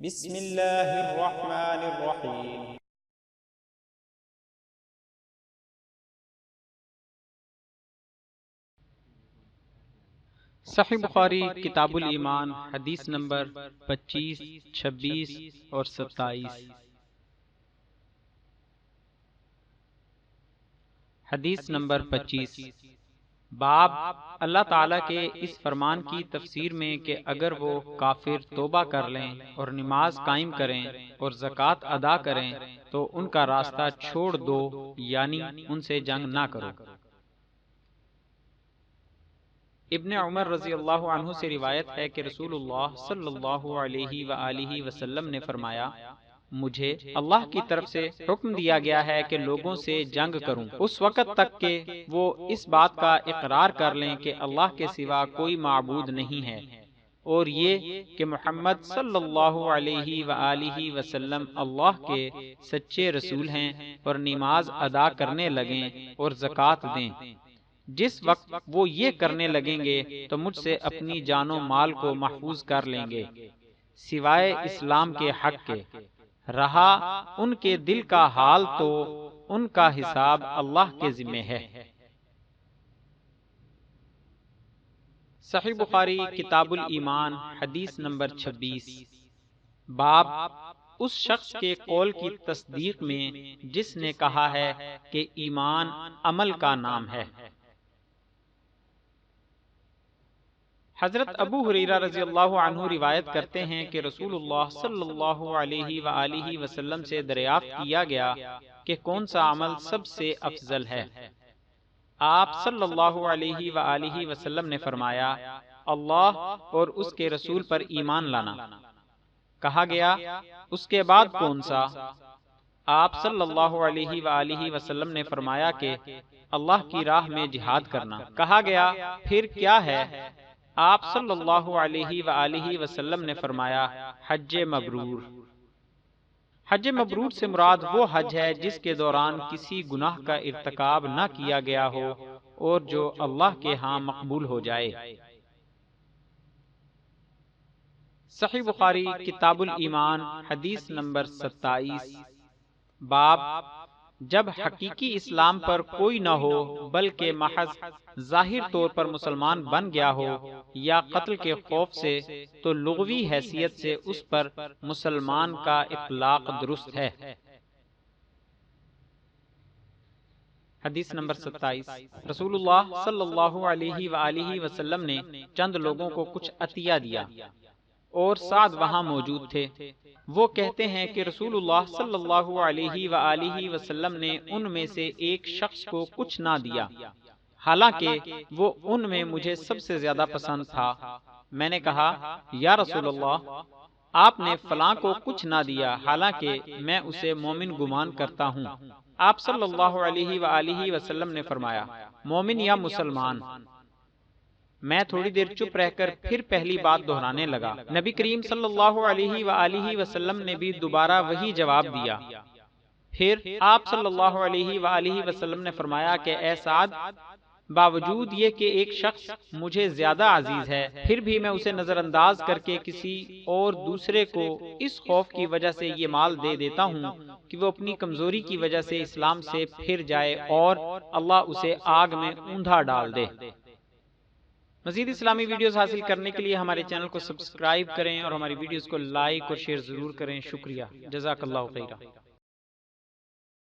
بسم اللہ الرحمن الرحیم۔ صحیح بخاری کتاب الایمان حدیث نمبر 25، 26 اور 27۔ حدیث نمبر 25۔ باب اللہ تعالیٰ کے اس فرمان کی تفسیر میں کہ اگر وہ کافر توبہ کر لیں اور نماز قائم کریں اور زکوٰۃ ادا کریں تو ان کا راستہ چھوڑ دو، یعنی ان سے جنگ نہ کرو۔ ابن عمر رضی اللہ عنہ سے روایت ہے کہ رسول اللہ صلی اللہ علیہ وآلہ وسلم نے فرمایا، مجھے اللہ کی طرف سے حکم دیا گیا ہے کہ لوگوں سے جنگ کروں اس وقت تک کہ وہ اس بات کا اقرار کر لیں کہ اللہ کے سوا کوئی معبود نہیں ہے، اور یہ کہ محمد صلی اللہ علیہ وآلہ وسلم اللہ کے سچے رسول ہیں، اور نماز ادا کرنے لگیں اور زکوٰۃ دیں۔ جس وقت وہ یہ کرنے لگیں گے تو مجھ سے اپنی جان و مال کو محفوظ کر لیں گے سوائے اسلام کے حق کے، رہا ان کے دل کا حال تو ان کا حساب اللہ کے ذمہ ہے۔ صحیح بخاری کتاب الایمان حدیث نمبر 26۔ باب اس شخص کے قول کی تصدیق میں جس نے کہا ہے کہ ایمان عمل کا نام ہے۔ حضرت ابو ہریرہ رضی اللہ عنہ روایت کرتے ہیں کہ رسول اللہ صلی اللہ علیہ وآلہ وسلم سے دریافت کیا گیا کہ کون سا عمل سب سے افضل ہے۔ آپ صلی اللہ علیہ وآلہ وسلم نے فرمایا، اللہ اور اس کے رسول پر ایمان لانا۔ کہا گیا، اس کے بعد کون سا؟ آپ صلی اللہ علیہ وآلہ وسلم نے فرمایا کہ اللہ کی راہ میں جہاد کرنا۔ کہا گیا، پھر کیا ہے؟ آپ صلی اللہ علیہ وآلہ وسلم نے فرمایا، حج مبرور۔ حج مبرور سے مراد وہ حج ہے جس کے دوران کسی گناہ کا ارتکاب نہ کیا گیا ہو اور جو اللہ کے ہاں مقبول ہو جائے۔ صحیح بخاری کتاب الایمان حدیث نمبر 27۔ باب جب حقیقی اسلام پر کوئی نہ ہو بلکہ محض ظاہر طور پر مسلمان بن گیا ہو یا قتل کے خوف سے، تو لغوی حیثیت سے اس پر مسلمان کا اطلاق درست ہے۔ حدیث نمبر 27۔ رسول اللہ صلی اللہ علیہ وآلہ وسلم نے چند لوگوں کو کچھ عطیہ دیا اور سعد وہاں موجود تھے۔ وہ کہتے ہیں کہ رسول اللہ صلی اللہ علیہ وآلہ وسلم نے ان میں سے ایک شخص کو کچھ نہ دیا، حالانکہ وہ ان میں مجھے سب سے زیادہ پسند تھا۔ میں نے کہا، یا رسول اللہ، آپ نے فلاں کو کچھ نہ دیا حالانکہ میں اسے مومن گمان کرتا ہوں۔ آپ صلی اللہ علیہ وآلہ وسلم نے فرمایا، مومن یا مسلمان؟ میں تھوڑی دیر چپ رہ کر پھر پہلی بات دہرانے لگا۔ نبی کریم صلی اللہ علیہ وآلہ وسلم نے بھی دوبارہ وہی جواب دیا۔ پھر آپ صلی اللہ علیہ وآلہ وسلم نے فرمایا کہ اے سعد، باوجود یہ کہ ایک شخص مجھے زیادہ عزیز ہے، پھر بھی میں اسے نظر انداز کر کے کسی اور دوسرے کو اس خوف کی وجہ سے یہ مال دے دیتا ہوں کہ وہ اپنی کمزوری کی وجہ سے اسلام سے پھر جائے اور اللہ اسے آگ میں اوندھا ڈال دے۔ مزید اسلامی ویڈیوز حاصل کرنے کے لیے ہمارے چینل کو سبسکرائب کریں اور ہماری ویڈیوز کو لائک اور شیئر ضرور کریں۔ شکریہ، جزاک اللہ خیرہ۔